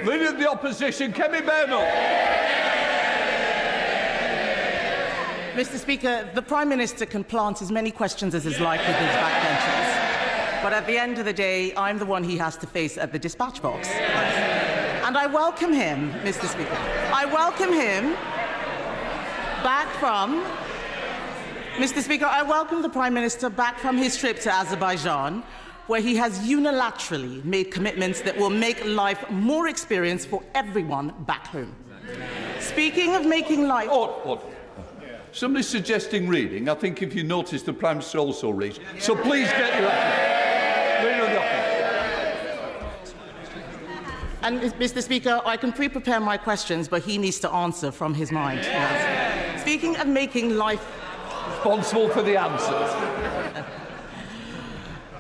Leader of the Opposition, Kemi Badenoch. Mr. Speaker, the Prime Minister can plant as many questions as is like with his backbenchers. But at the end of the day, I'm the one he has to face at the dispatch box. And I welcome him, Mr. Speaker. I welcome him back from... Mr. Speaker, I welcome the Prime Minister back from his trip to Azerbaijan, where he has unilaterally made commitments that will make life more experienced for everyone back home. Speaking of making life... Somebody's suggesting reading. I think if you notice, the Prime Minister also reads. So please get your answer. Leader of the Opposition. And, Mr. Speaker, I can pre-prepare my questions, but he needs to answer from his mind. Yes. Speaking of making life... Responsible for the answers.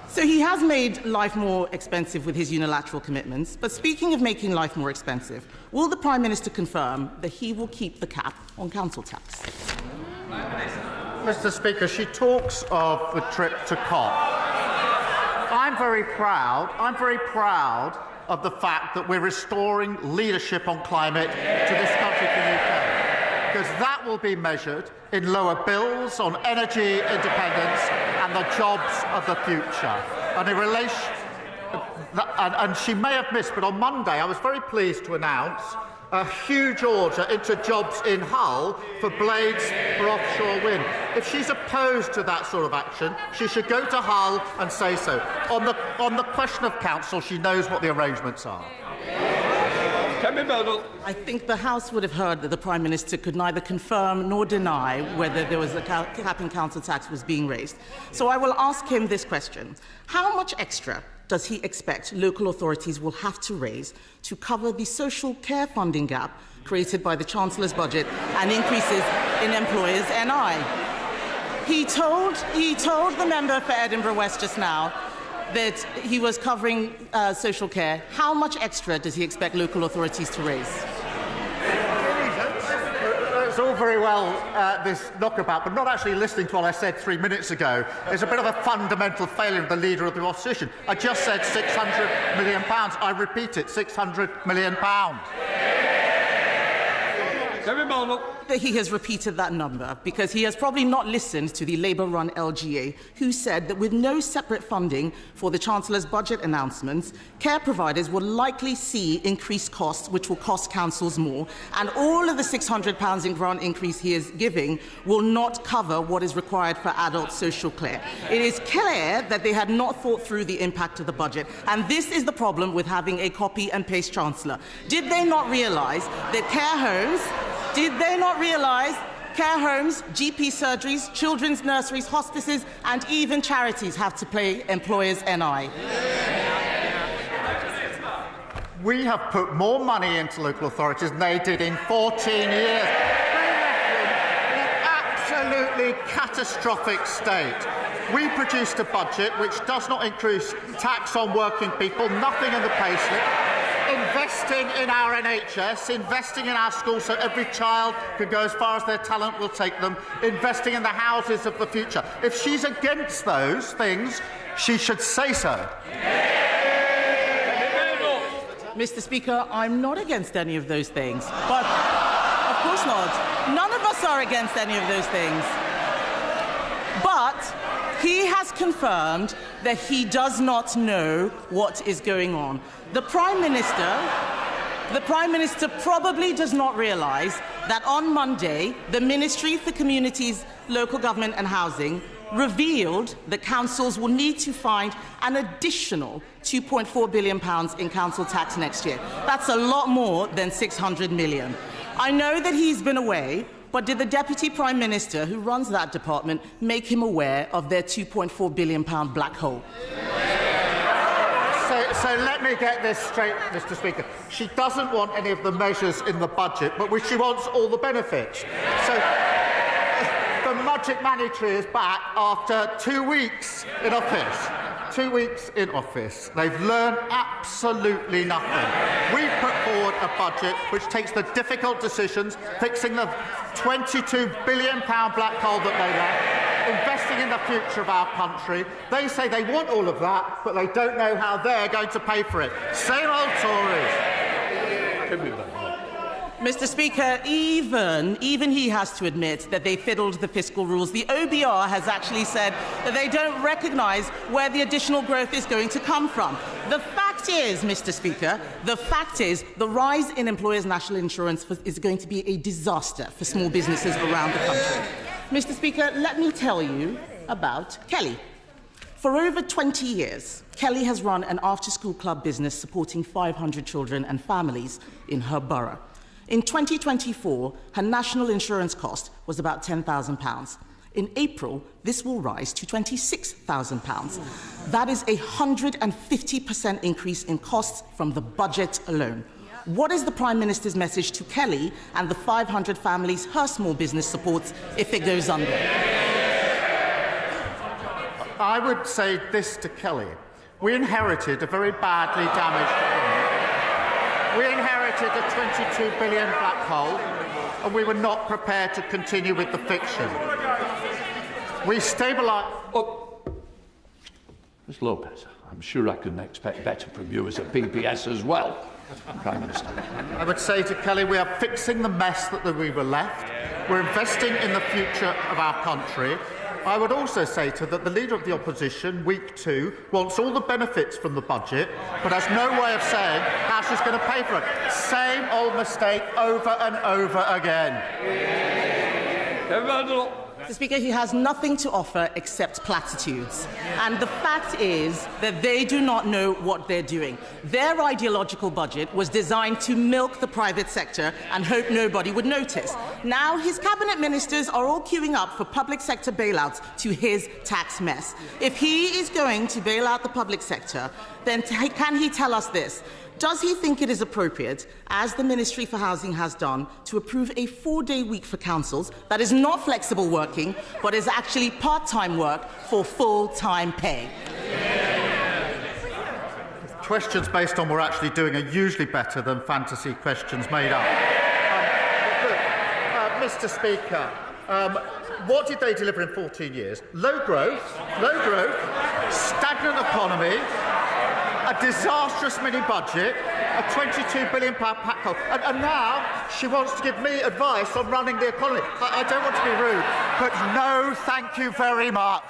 So he has made life more expensive with his unilateral commitments, but speaking of making life more expensive, will the Prime Minister confirm that he will keep the cap on council tax? Mr. Speaker, she talks of the trip to COP. I'm very proud of the fact that we're restoring leadership on climate to this country, to the UK, because that will be measured in lower bills on energy independence and the jobs of the future. And in relation, and she may have missed, but on Monday I was very pleased to announce a huge order into jobs in Hull for blades for offshore wind. If she's opposed to that sort of action, she should go to Hull and say so. On the question of council, she knows what the arrangements are. I think the House would have heard that the Prime Minister could neither confirm nor deny whether there was a cap in council tax was being raised. So I will ask him this question. How much extra does he expect local authorities will have to raise to cover the social care funding gap created by the Chancellor's budget and increases in employers' NI? He told the member for Edinburgh West just now that he was covering social care. How much extra does he expect local authorities to raise? It's all very well, this knockabout, but not actually listening to what I said 3 minutes ago is a bit of a fundamental failure of the Leader of the Opposition. I just said £600 million. I repeat it, £600 million. That he has repeated that number because he has probably not listened to the Labour-run LGA, who said that with no separate funding for the Chancellor's budget announcements, care providers will likely see increased costs, which will cost councils more, and all of the £600 in grant increase he is giving will not cover what is required for adult social care. It is clear that they had not thought through the impact of the budget, and this is the problem with having a copy-and-paste Chancellor. Did they not realise that care homes... care homes, GP surgeries, children's nurseries, hospices and even charities have to pay employers' NI? We have put more money into local authorities than they did in 14 years. They left them in an absolutely catastrophic state. We produced a budget which does not increase tax on working people, nothing in the payslip, investing in our NHS, investing in our schools so every child can go as far as their talent will take them, investing in the houses of the future. If she's against those things, she should say so. Mr. Speaker, I'm not against any of those things. But, of course not. None of us are against any of those things. But he has confirmed that he does not know what is going on. The Prime Minister probably does not realise that on Monday, the Ministry for Communities, Local Government and Housing revealed that councils will need to find an additional £2.4 billion in council tax next year. That's a lot more than £600 million. I know that he's been away, but did the Deputy Prime Minister, who runs that department, make him aware of their £2.4 billion black hole? So let me get this straight, Mr. Speaker. She doesn't want any of the measures in the budget, but she wants all the benefits. So the Magic Money Tree is back after 2 weeks in office. 2 weeks in office. They've learned absolutely nothing. We've put forward a budget which takes the difficult decisions, fixing the £22 billion black hole that they left, investing in the future of our country. They say they want all of that, but they don't know how they're going to pay for it. Same old Tories. Kemi Badenoch. Mr. Speaker, even he has to admit that they fiddled the fiscal rules. The OBR has actually said that they don't recognise where the additional growth is going to come from. The fact is, Mr. Speaker, the rise in employers' national insurance is going to be a disaster for small businesses around the country. Mr. Speaker, let me tell you about Kelly. For over 20 years, Kelly has run an after-school club business supporting 500 children and families in her borough. In 2024, her national insurance cost was about £10,000. In April, this will rise to £26,000. That is a 150% increase in costs from the budget alone. What is the Prime Minister's message to Kelly and the 500 families her small business supports if it goes under? I would say this to Kelly. We inherited a very badly damaged economy. We inherited a £22 billion black hole, and we were not prepared to continue with the fiction. We stabilised... Oh, Ms Lopez, I'm sure I can expect better from you as a PPS as well, Prime Minister. I would say to Kelly, we are fixing the mess that we were left. We're investing in the future of our country. I would also say to her that the Leader of the Opposition, week 2, wants all the benefits from the budget, but has no way of saying how she's going to pay for it. Same old mistake over and over again. Mr. Speaker, he has nothing to offer except platitudes. And the fact is that they do not know what they're doing. Their ideological budget was designed to milk the private sector and hope nobody would notice. Now his cabinet ministers are all queuing up for public sector bailouts to his tax mess. If he is going to bail out the public sector, then can he tell us this? Does he think it is appropriate, as the Ministry for Housing has done, to approve a 4-day week for councils that is not flexible working, but is actually part-time work for full-time pay? Questions based on what we're actually doing are usually better than fantasy questions made up. Mr. Speaker, what did they deliver in 14 years? Low growth, stagnant economy, a disastrous mini-budget, a £22 billion pack hole. And now she wants to give me advice on running the economy. I don't want to be rude, but no, thank you very much.